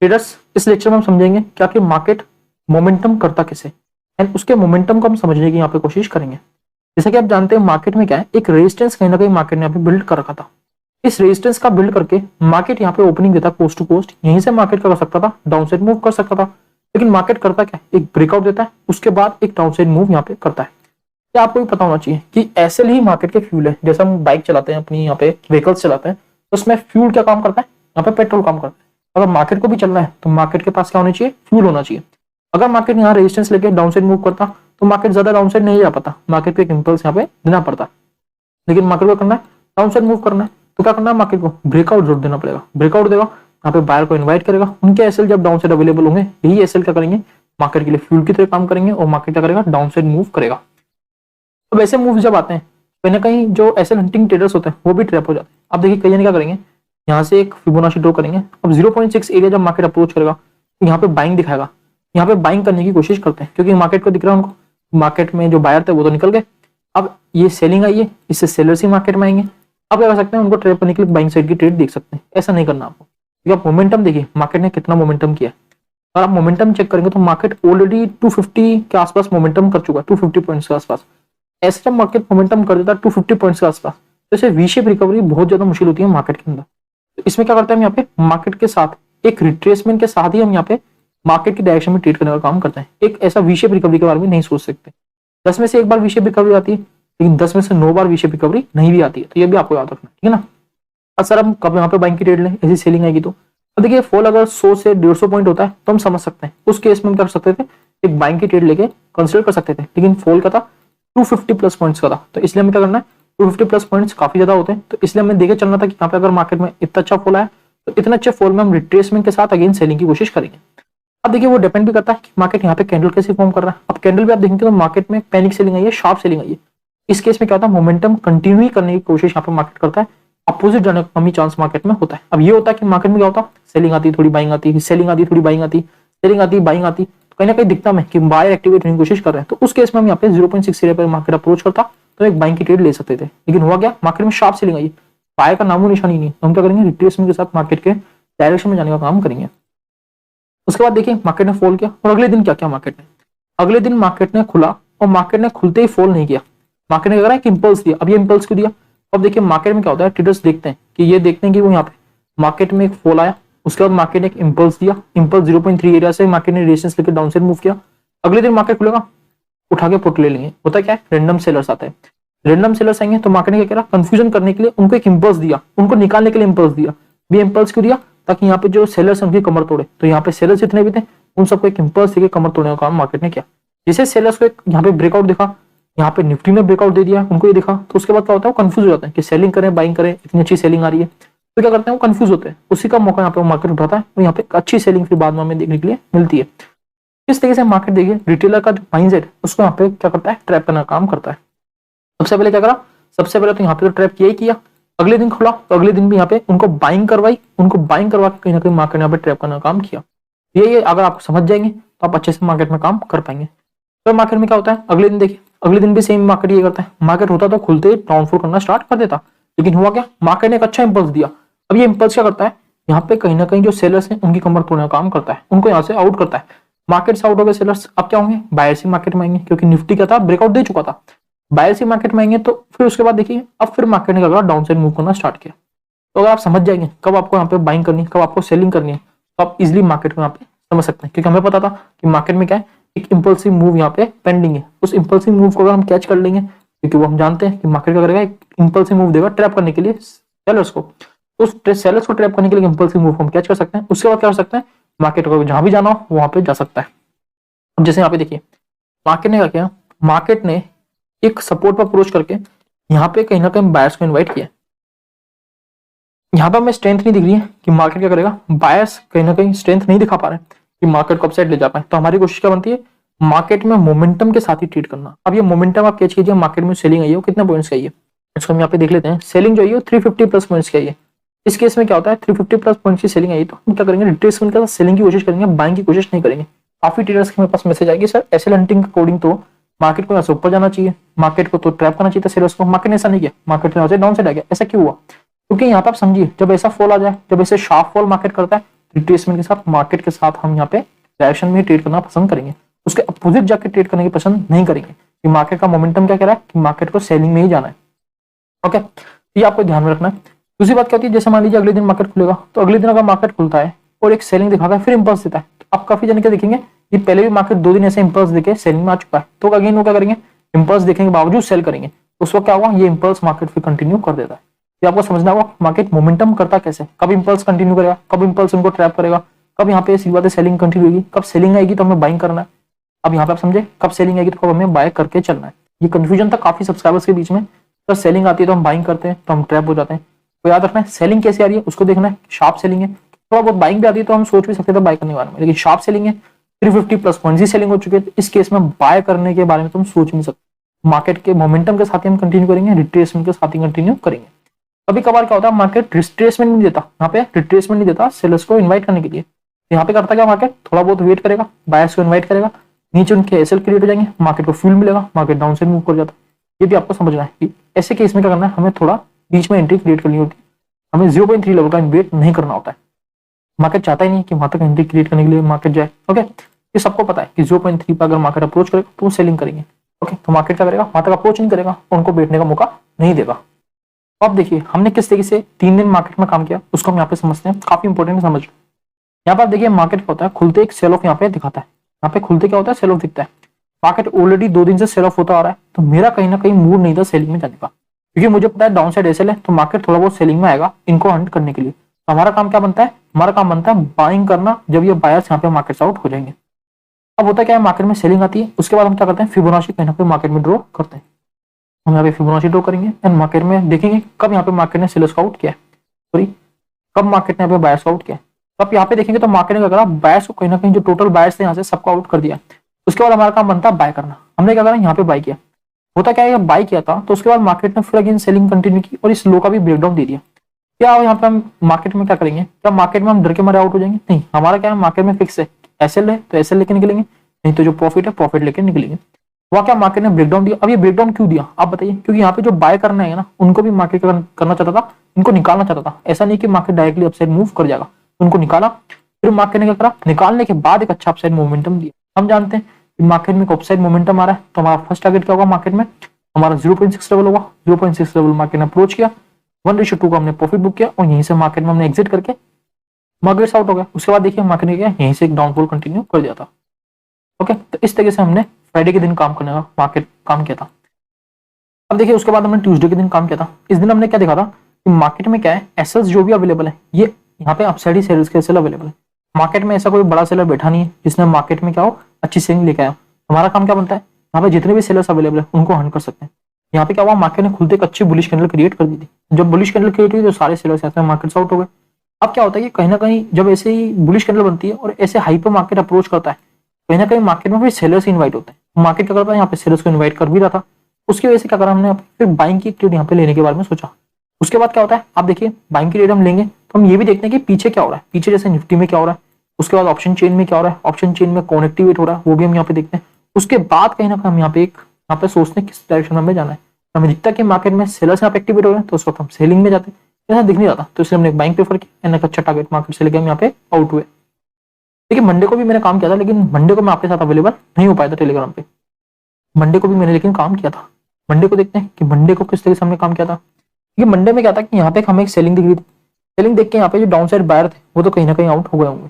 Traders, इस lecture में हम समझेंगे क्या कि मार्केट मोमेंटम करता कैसे एंड उसके मोमेंटम को हम समझने की यहाँ पे कोशिश करेंगे। जैसा कि आप जानते हैं मार्केट में क्या है, एक रेजिस्टेंस कहीं ना कहीं मार्केट ने यहाँ पे बिल्ड कर रखा था। इस रेजिस्टेंस का बिल्ड करके मार्केट यहाँ पे ओपनिंग देता कोस्ट टू कोस्ट, यहीं से मार्केट कर सकता था, डाउन साइड मूव कर सकता था। लेकिन मार्केट करता क्या, एक ब्रेकआउट देता है, उसके बाद एक डाउन साइड मूव यहाँ पे करता है। क्या आपको भी पता होना चाहिए कि ऐसे ही मार्केट के फ्यूल है। जैसे हम बाइक चलाते हैं, अपनी यहाँ पे व्हीकल्स चलाते हैं, तो उसमें फ्यूल क्या काम करता है, यहाँ पे पेट्रोल काम करता है। अगर मार्केट को भी चलना है तो मार्केट के पास क्या होना चाहिए, फ्यूल होना चाहिए। अगर मार्केट यहाँ रेजिस्टेंस लेके डाउन साइड मूव करता तो मार्केट ज्यादा डाउन साइड नहीं जा पाता, मार्केट को एक इंपल्स यहाँ पे देना पड़ता। लेकिन मार्केट को करना है, डाउन साइड मूव करना है, तो क्या करना है, मार्केट को ब्रेकआउट जरूर देना पड़ेगा। ब्रेकआउट देगा, यहाँ पे बायर को इन्वाइट करेगा, उनके एसएल जब डाउन साइड अवेलेबल होंगे, यही एसएल क्या करेंगे, मार्केट के लिए फ्यूल की तरह काम करेंगे और मार्केट क्या करेगा, डाउन साइड मूव करेगा। तो वैसे मूव जब आते हैं कहीं ना कहीं जो एसएल हंटिंग ट्रेडर्स होते हैं वो भी ट्रैप हो जाते हैं। अब देखिए कई जन क्या करेंगे, यहाँ से एक फिबोनाची ड्रॉ करेंगे। अब 0.6 एरिया जब मार्केट अप्रोच करेगा तो यहाँ पे बाइंग दिखाएगा, यहाँ पे बाइंग करने की कोशिश करते हैं क्योंकि मार्केट को दिख रहा है उनको, मार्केट में जो बायर थे वो तो निकल गए। अब ये सेलिंग आई है, इससे सेलर्स ही मार्केट में आएंगे। अब क्या कर सकते हैं, उनको ट्रेड करने के लिए बाइंग साइड की ट्रेड देख सकते हैं। ऐसा नहीं करना आपको, क्योंकि आप मोमेंटम देखिए मार्केट ने कितना मोमेंटम किया। अगर आप मोमेंटम चेक करेंगे तो मार्केट ऑलरेडी 250 के आसपास मोमेंटम कर चुका है, 250 पॉइंट्स के आसपास। ऐसे जब मार्केट मोमेंटम कर देता है 250 पॉइंट्स के आसपास, तो इसे वी शेप रिकवरी बहुत ज्यादा मुश्किल होती है मार्केट के अंदर। तो इसमें क्या करते हैं हम यहाँ पे मार्केट के साथ एक रिट्रेसमेंट के साथ ही हम यहाँ पे मार्केट की डायरेक्शन में ट्रेड करने का काम करते हैं। एक ऐसा वी शेप रिकवरी के बारे में नहीं सोच सकते। 10 में से एक बार वी शेप रिकवरी आती है, लेकिन 10 में से 9 बार वी शेप रिकवरी नहीं भी आती है। तो ये भी आपको याद रखना है, ठीक है ना। अब सर हम कब यहाँ पे बाइंग की ट्रेड लें, ऐसी सेलिंग आएगी तो देखिए फॉल अगर 100 से 150 पॉइंट होता है तो हम समझ सकते हैं, उस केस में हम क्या कर सकते थे, एक बाइंग की ट्रेड लेके कंसिडर कर सकते थे। लेकिन फॉल का था 250 प्लस पॉइंट्स का था, तो इसलिए हमें क्या करना है, 250 प्लस पॉइंट्स काफी ज्यादा होते हैं, तो इसलिए हमें देखे चलना था कि यहाँ पे अगर मार्केट में इतना अच्छा फॉल आया तो इतने अच्छे फॉल में हम रिट्रेसमेंट के साथ अगेन सेलिंग की कोशिश करेंगे। अब देखिए वो डिपेंड भी करता है कि मार्केट यहाँ पे कैंडल कैसे फॉर्म कर रहा है। अब कैंडल भी आप देखेंगे तो मार्केट में पैनिक सेलिंग आई है, शार्प सेलिंग आई है। इस केस में क्या होता है, मोमेंटम कंटिन्यू करने की कोशिश यहाँ पे मार्केट करता है, अपोजिट जाने का कम ही चांस मार्केट में होता है। अब ये होता है कि मार्केट में क्या होता है, सेलिंग आती थोड़ी बाइंग आती, सेलिंग आती थोड़ी बाइंग आती, सेलिंग आती बाइंग आती, तो कहीं ना कहीं दिखता है कि बायर एक्टिवेट होने की कोशिश कर रहे हैं। तो उस केस में हम यहाँ पे 0.6 एरिया पर मार्केट अप्रोच करता तो एक बाइंग की ट्रेड ले सकते थे। लेकिन हुआ क्या, मार्केट में शार्प सेलिंग आई, बायर का नामो निशानी नहीं, तो हम क्या करेंगे, रिट्रेसमेंट के साथ मार्केट के डायरेक्शन में जाने का काम करेंगे। उसके बाद देखिए मार्केट ने फॉल किया, और अगले दिन क्या किया मार्केट ने, अगले दिन मार्केट ने खुला और मार्केट ने खुलते ही फॉल नहीं किया, मार्केट ने क्या करा, एक इंपल्स दिया। अब ये इंपल्स क्यों दिया, अब देखिए मार्केट में क्या होता है, ट्रेडर्स देखते हैं कि ये देखते हैं कि वो यहाँ पे मार्केट में एक फॉल आया, उसके बाद मार्केट ने एक इंपल्स दिया, इंपल्स 0.3 एरिया से मार्केट ने रेजिस्टेंस लेकर डाउन साइड मूव किया। अगले दिन मार्केट खुलेगा, उठा के पुट ले लेंगे। होता क्या है, रैंडम सेलर्स आते हैं, रैंडम सेलर्स आएंगे तो मार्केट ने क्या करा, कंफ्यूजन करने के लिए उनको एक इंपल्स दिया, उनको निकालने के लिए इंपल्स दिया। ये इंपल्स क्यों दिया, ताकि यहाँ पे जो सेलर्स उनकी कमर तोड़े। तो यहाँ पे सेलर्स जितने भी थे उन सबको एक इंपल्स देके कमर तोड़ने का काम मार्केट ने किया। जिसे सेलर्स को एक यहाँ पे ब्रेकआउट दिखा, यहाँ पे निफ्टी में ब्रेकआउट दे दिया, उनको ये दिखा, तो उसके बाद क्या होता है, वो कंफ्यूज हो जाते हैं कि सेलिंग करें बाइंग करें, इतनी अच्छी सेलिंग आ रही है, तो क्या करते हैं, वो कंफ्यूज होते हैं। उसी का मौका यहाँ पे मार्केट उठाता है और यहाँ पे अच्छी सेलिंग फिर बाद में हमें देखने के लिए मिलती है। इस तरीके से मार्केट देखिए रिटेलर का जो माइंडसेट उसको यहाँ पे क्या करता है, ट्रैप करने का काम करता है। सबसे पहले क्या करा, सबसे पहले तो यहाँ पे तो ट्रैप किया ही किया। अगले दिन खुला तो अगले दिन भी यहाँ पे उनको बाइंग करवाई, उनको बाइंग करवा के कहीं ना कहीं मार्केट यहाँ पे ट्रैप करने का काम किया। ये अगर आप समझ जाएंगे तो आप अच्छे से मार्केट में काम कर पाएंगे। तो मार्केट में क्या होता है, अगले दिन देखिए, अगले दिन भी सेम मार्केट ये करता है, मार्केट होता तो खुलते डाउनफॉल करना स्टार्ट कर देता। लेकिन हुआ क्या, मार्केट ने एक अच्छा इंपल्स दिया। अब ये इंपल्स क्या करता है, यहाँ पे कहीं ना कहीं जो सेलर्स हैं उनकी कमर तोड़ने का काम करता है, उनको यहाँ से आउट करता है। मार्केट से आउट हो गए सेलर्स, अब क्या होंगे, बायर्स ही मार्केट में आएंगे, क्योंकि निफ्टी क्या था, ब्रेकआउट दे चुका था। बायर्स ही मार्केट में आएंगे, तो फिर उसके बाद देखिए अब फिर मार्केट ने क्या करा, डाउन साइड मूव करना स्टार्ट किया। तो अगर आप समझ जाएंगे कब आपको यहाँ पे बाइंग करनी है, कब आपको सेलिंग करनी है, तो आप इजिली मार्केट को यहाँ पे समझ सकते हैं। क्योंकि हमें पता था कि मार्केट में क्या है, एक इंपल्सिव मूव यहाँ पे पेंडिंग है। उस इंपल्सिव मूव को अगर हम कैच कर लेंगे, क्योंकि वो हम जानते हैं कि मार्केट क्या करेगा, एक इंपल्सिव मूव देगा ट्रैप करने के लिए सेलर्स को। उस सेलर्स को ट्रैप करने के लिए इंपल्सिव मूव हम कैच कर सकते हैं। उसके बाद क्या कर सकते हैं, मार्केट को जहां भी जाना हो वहां पे जा सकता है। अब जैसे यहाँ पे देखिए मार्केट ने क्या किया, मार्केट ने एक सपोर्ट पर अप्रोच करके यहाँ पे कहीं ना कहीं बायर्स को इन्वाइट किया। यहाँ पे हमें स्ट्रेंथ नहीं दिख रही है कि मार्केट क्या करेगा, बायर्स कहीं ना कहीं स्ट्रेंथ नहीं दिखा पा रहे कि मार्केट को अपसाइड ले जा पाए। तो हमारी कोशिश क्या बनती है, मार्केट में मोमेंटम के साथ ही ट्रेड करना। अब ये मोमेंटम आप कैच कीजिए, मार्केट में सेलिंग आई है वो कितने पॉइंट्स का है, इसको हम यहाँ पे देख लेते हैं। सेलिंग जो है 350 प्लस पॉइंट्स की है। इस केस में क्या होता है, 350 प्लस पॉइंट्स की सेलिंग आई तो हम क्या करेंगे, रिट्रेसमेंट के साथ सेलिंग की कोशिश करेंगे, बाइंग की कोशिश नहीं करेंगे। काफी ट्रेडर्स के मेरे पास मैसेज आएगी, सर एसएल हंटिंग के अकॉर्डिंग तो मार्केट को यहाँ से ऊपर जाना चाहिए, मार्केट को तो ट्रैप करना चाहिए था सेलर्स को, मार्केट ने ऐसा नहीं किया, मार्केट यहाँ से डाउन साइड आ गया। ऐसा क्यों हुआ, क्योंकि यहाँ पे आप समझिए जब ऐसा फॉल आ जाए, जब ऐसे शार्प फॉल मार्केट करता है, रिट्रेसमेंट के साथ, मार्केट के साथ हम यहाँ पे डायरेक्शन में ट्रेड करना पसंद करेंगे, उसके अपोजिट जाके ट्रेड करने की पसंद नहीं करेंगे कि मार्केट का मोमेंटम क्या कह रहा है कि मार्केट को सेलिंग में ही जाना है। ओके, ये आपको ध्यान में रखना है। दूसरी बात क्या होती है, जैसे मान लीजिए अगले दिन मार्केट खुलेगा, तो अगले दिन अगर मार्केट खुलता है और एक सेलिंग दिखाता है फिर इंपल्स देता है, तो आप काफी जन क्या देखेंगे, ये पहले भी मार्केट 2 दिन ऐसे इंपल्स देके सेलिंग में आ चुका है, तो अगेन वो क्या करेंगे, इंपल्स देखने के बावजूद सेल करेंगे, उस वक्त क्या हुआ, ये इंपल्स मार्केट फिर कंटिन्यू कर देता है। ये आपको समझना होगा मार्केट मोमेंटम करता कैसे, कब इंपल्स कंटिन्यू करेगा, कब इंपल्स उनको ट्रैप करेगा, कब यहाँ पे सीधी बात है सेलिंग कंटिन्यू होगी, कब सेलिंग आएगी तो हमें बाइंग करना है। अब यहाँ पे आप समझे, कब सेलिंग आएगी तो कब हमें बाय करके चलना है। ये कंफ्यूजन था काफी सब्सक्राइबर्स के बीच में, तो सेलिंग आती है तो हम बाइंग करते हैं तो हम ट्रैप हो जाते हैं। तो याद रखना है सेलिंग कैसे आ रही है उसको देखना है, शार्प सेलिंग है, थोड़ा बहुत बाइंग भी आती है तो हम सोच भी सकते थे बाय करने के बारे में, लेकिन शार्प सेलिंग है 350 प्लस पॉइंट की सेलिंग हो चुकी है, तो इस केस में बाय करने के बारे में तुम सोच नहीं सकते। मार्केट के मोमेंटम के साथ ही हम कंटिन्यू करेंगे, रिट्रेसमेंट के साथ ही कंटिन्यू करेंगे। कभी कभार क्या होता है मार्केट रिट्रेसमेंट नहीं देता, यहाँ पे रिट्रेसमेंट नहीं देता सेलर्स को इन्वाइट करने के लिए, यहाँ पे करता क्या मार्केट थोड़ा बहुत वेट करेगा, बायर्स को इन्वाइट करेगा, नीचे उनके एसएल क्रिएट हो जाएंगे, मार्केट को फ्यूल मिलेगा, मार्केट डाउन साइड मूव कर जाता है। ये भी आपको समझना है कि ऐसे केस में क्या करना है, हमें थोड़ा बीच में एंट्री क्रिएट करनी होती है, हमें 0.3 लेवल का वेट नहीं करना होता है। मार्केट चाहता ही नहीं कि वहां तक एंट्री क्रिएट करने के लिए मार्केट जाए। ओके, ये सबको पता है कि 0.3 पर अगर मार्केट अप्रोच करेगा तो सेलिंग करेंगे। ओके, तो मार्केट क्या करेगा, वहां तक अप्रोच नहीं करेगा, उनको बैठने का मौका नहीं देगा। तो अब देखिए हमने किस तरीके से 3 दिन मार्केट में काम किया उसको हम यहाँ पे समझते हैं, काफी इंपॉर्टेंट समझ लो। यहाँ पर देखिए मार्केट क्या होता है, खुलते एक सेल ऑफ यहाँ पे दिखाता है, यहाँ पे खुलते क्या होता है, सेल ऑफ दिखता है। मार्केट ऑलरेडी 2 दिन से सेल ऑफ होता आ रहा है, तो मेरा कहीं ना कहीं मूड नहीं था सेलिंग में जाने का, क्योंकि मुझे पता है डाउन साइड एसएल है तो मार्केट थोड़ा बहुत सेलिंग में आएगा इनको हंट करने के लिए। तो हमारा काम क्या बनता है, हमारा काम बनता है बाइंग करना, जब ये बायर्स यहाँ पे मार्केट से आउट हो जाएंगे। अब होता क्या है, मार्केट में सेलिंग आती है, उसके बाद हम क्या करते हैं, फिबोनाची कहीं ना कहीं मार्केट में ड्रॉ करते हैं। हम यहाँ पे फिबोनाची ड्रॉ करेंगे एंड मार्केट में देखेंगे कब यहाँ पे मार्केट ने सेलर्स को आउट किया, सॉरी कब मार्केट ने यहाँ पे बायर्स को आउट किया। तो आप यहाँ पे देखेंगे तो मार्केट ने क्या करा, बायर्स को कहीं ना कहीं जो टोटल बायर्स थे यहाँ से सबको आउट कर दिया। उसके बाद हमारा काम बनता है बाय करना, हमने क्या करा, यहाँ पे बाय किया। होता क्या है, बाय किया था तो उसके बाद मार्केट ने फिर अगेन सेलिंग कंटिन्यू की और इस लो का भी ब्रेकडाउन दे दिया। क्या यहाँ पे हम मार्केट में क्या करेंगे, क्या मार्केट में हम डर के मारे आउट हो जाएंगे, नहीं, हमारा क्या है मार्केट में फिक्स है, एसएल है तो एसएल लेके निकलेंगे, नहीं तो जो प्रॉफिट है प्रॉफिट लेके निकलेंगे। वहाँ क्या मार्केट ने ब्रेकडाउन दिया। अब ये ब्रेकडाउन क्यों दिया आप बताइए, क्योंकि यहाँ पे जो बाय करना है ना उनको भी मार्केट करना चाहता था, इनको निकालना चाहता था। ऐसा नहीं कि मार्केट डायरेक्टली अपसाइड मूव कर जाएगा, उनको निकाला, फिर मार्केट ने क्या करा, निकालने के बाद एक अच्छा अपसाइड मोमेंटम दिया। हम जानते हैं कि मार्केट में अपसाइड मोमेंटम आ रहा है, तो हमारा फर्स्ट टारगेट क्या होगा, मार्केट में हमारा 0.6 लेवल होगा। 0.6 लेवल मार्केट ने अप्रोच किया, 1:2 का हमने प्रॉफिट बुक किया और यहीं से मार्केट में हमने एग्जिट करके मार्केट आउट हो गया। उसके बाद देखिए मार्केट ने क्या, यहीं से एक डाउनफॉल कंटिन्यू कर दिया था। ओके, तो इस तरीके से हमने फ्राइडे के दिन काम करने का मार्केट काम किया था। अब देखिए उसके बाद हमने ट्यूसडे के दिन काम किया था। इस दिन हमने क्या देखा था कि मार्केट में क्या है, एसेल्स जो भी अवेलेबल है ये यहाँ पे अपसाइड ही सेलर्स के एसेल अवेलेबल है। मार्केट में ऐसा कोई बड़ा सेलर बैठा नहीं है जिसने मार्केट में क्या हो अच्छी सेलिंग लेके आया। हमारा काम क्या बनता है, यहाँ पे जितने भी सेलर्स अवेलेबल है उनको हंट कर सकते हैं। यहाँ पे क्या हुआ, मार्केट ने खुलते एक अच्छी बुलिश कैंडल क्रिएट कर दी थी। जब बुलिश कैंडल क्रिएट हुई तो सारे सेलर्स ऐसे मार्केट आउट हो गए। अब क्या होता है कि कहीं ना कहीं जब ऐसे ही बुलिश कैंडल बनती है और ऐसे हाई पे मार्केट अप्रोच करता है, कहीं ना कहीं मार्केट में फिर सेलर्स इन्वाइट होते हैं। मार्केट क्या करता है, यहाँ पे सेलर्स को इन्वाइट कर भी रहा था, उसकी वजह से क्या करा हमने फिर बाइंग की ट्रेड यहाँ पे लेने के बारे में सोचा। उसके बाद क्या होता है, आप देखिए बाइंग की ट्रेड हम लेंगे तो हम ये भी देखते हैं कि पीछे क्या हो रहा है, पीछे जैसे निफ्टी में क्या हो रहा है, उसके बाद ऑप्शन चेन में क्या हो रहा है, ऑप्शन चेन में कौन एक्टिवेट हो रहा है वो भी हम यहाँ पे देखते हैं। उसके बाद कहीं ना कहीं हम यहाँ पे सोचते हैं किस डायरेक्शन में हमें जाना है। हमें दिखता है कि मार्केट में सेलर्स यहाँ पे एक्टिवेट हो रहे हैं तो उस वक्त हम सेलिंग में जाते हैं, ऐसा दिख नहीं रहा था तो इसलिए हमने बाइंग प्रेफर किया, एक अच्छा टारगेट मार्केट से लेके हम यहाँ पे आउट हुए। देखिए मंडे को भी मैंने काम किया था, लेकिन मंडे को मैं आपके साथ अवेलेबल नहीं हो पाया था टेलीग्राम पे। मंडे को भी मैंने लेकिन काम किया था। मंडे को देखते हैं कि मंडे को किस तरह से हमने काम किया था। क्योंकि मंडे में क्या था कि यहाँ पे हमें एक सेलिंग दिख रही थी, सेलिंग देख के यहाँ पे जो डाउन साइड बायर थे वो तो कहीं ना कहीं आउट हो गए होंगे।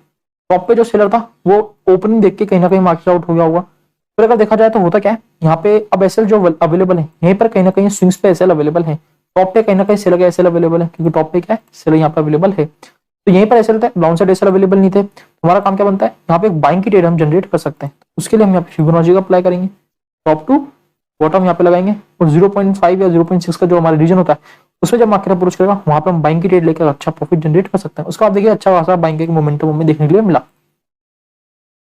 टॉप पे जो सेलर था वो ओपनिंग देख के कहीं ना कहीं मार्केट आउट हो गया होगा। फिर अगर देखा जाए तो होता क्या है, यहाँ पे अब एसएल जो अवेलेबल है यहीं पर कहीं ना कहीं स्विंग्स पे एसएल अवेलेबल है, टॉप पे कहीं ना कहीं सेलर का एसएल अवेलेबल है, क्योंकि टॉप पे क्या है सेलर यहाँ पे अवेलेबल है। तो यहीं पर एसएल था, डाउन साइड एसएल अवेलेबल नहीं थे। हमारा काम क्या बनता है, यहाँ पे एक बाइंग की ट्रेड हम जनरेट कर सकते हैं। उसके लिए हम यहाँ पे फिबोनाची का अप्लाई करेंगे, टॉप टू बॉटम यहाँ पे लगाएंगे और 0.5 या 0.6 का जो हमारा रीजन होता है उसमें जब मार्केट अप्रोच करेगा वहां पे हम बाइंग की ट्रेड लेकर अच्छा प्रॉफिट जनरेट कर सकते हैं। उसका आप देखिए अच्छा खासा बाइंग के मोमेंटम हमें देखने के लिए मिला।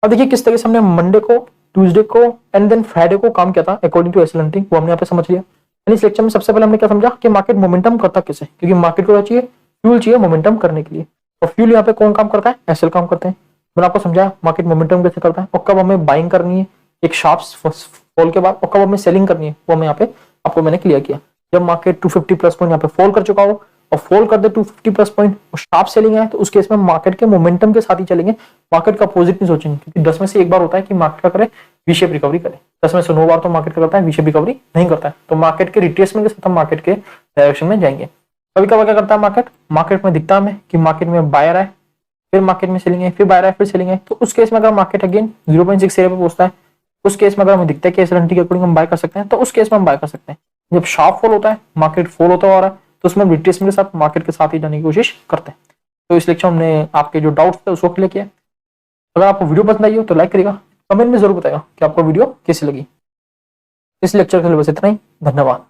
अब देखिए किस तरह से हमने मंडे को, ट्यूसडे को एंड देन फ्राइडे को काम किया था अकॉर्डिंग टू एसएल हंटिंग, वो हमने यहाँ पे समझ लिया। इस लेक्चर में सबसे पहले हमने क्या समझा कि मार्केट मोमेंटम करता कैसे, क्योंकि मार्केट को क्या चाहिए, फ्यूल चाहिए मोमेंटम करने के लिए। और फ्यूल यहाँ पे कौन काम करता है, एसएल काम करते हैं। मैंने आपको समझाया मार्केट मोमेंटम कैसे करता है और कब हमें बाइंग करनी है एक शार्प फॉल के बाद और कब हमें सेलिंग करनी है वो हमें यहाँ पे आपको मैंने क्लियर किया। जब मार्केट 250 प्लस पॉइंट यहाँ पे फॉल कर चुका हो और फॉल कर दे 250 प्लस पॉइंट और शार्प सेलिंग है तो उस केस में मार्केट के मोमेंटम के साथ ही चलेंगे, मार्केट का अपोजिट नहीं सोचेंगे, क्योंकि 10 में से एक बार होता है कि मार्केट का करे वी शेप रिकवरी करे, 10 में से 9 बार तो मार्केट का करता है वी शेप रिकवरी नहीं करता है। तो मार्केट के रिट्रेसमेंट के साथ हम मार्केट के डायरेक्शन में जाएंगे। कभी कभी क्या करता है मार्केट में दिखता है हमें कि मार्केट में बायर है, फिर मार्केट में सेलिंग है, फिर बायर है, फिर सेलिंग है, तो उस केस में अगर मार्केट अगेन 0.6 एरिया पे पहुंचता है, उस केस में अगर हमें दिखता है कि एसएलएनटी के अकॉर्डिंग हम बाय कर सकते हैं, तो उस केस में हम बाय कर सकते हैं। जब शार्प फॉल होता है, मार्केट फॉल होता आ रहा है, तो उसमें रिट्रेसमेंट के साथ मार्केट के साथ ही जाने की कोशिश करते हैं। तो इस लेक्चर हमने आपके जो डाउट्स थे उसको क्लियर किया। अगर आपको वीडियो पसंद आई हो तो लाइक करिएगा, कमेंट में जरूर बताएगा कि आपको वीडियो कैसी लगी। इस लेक्चर के लिए बस इतना ही, धन्यवाद।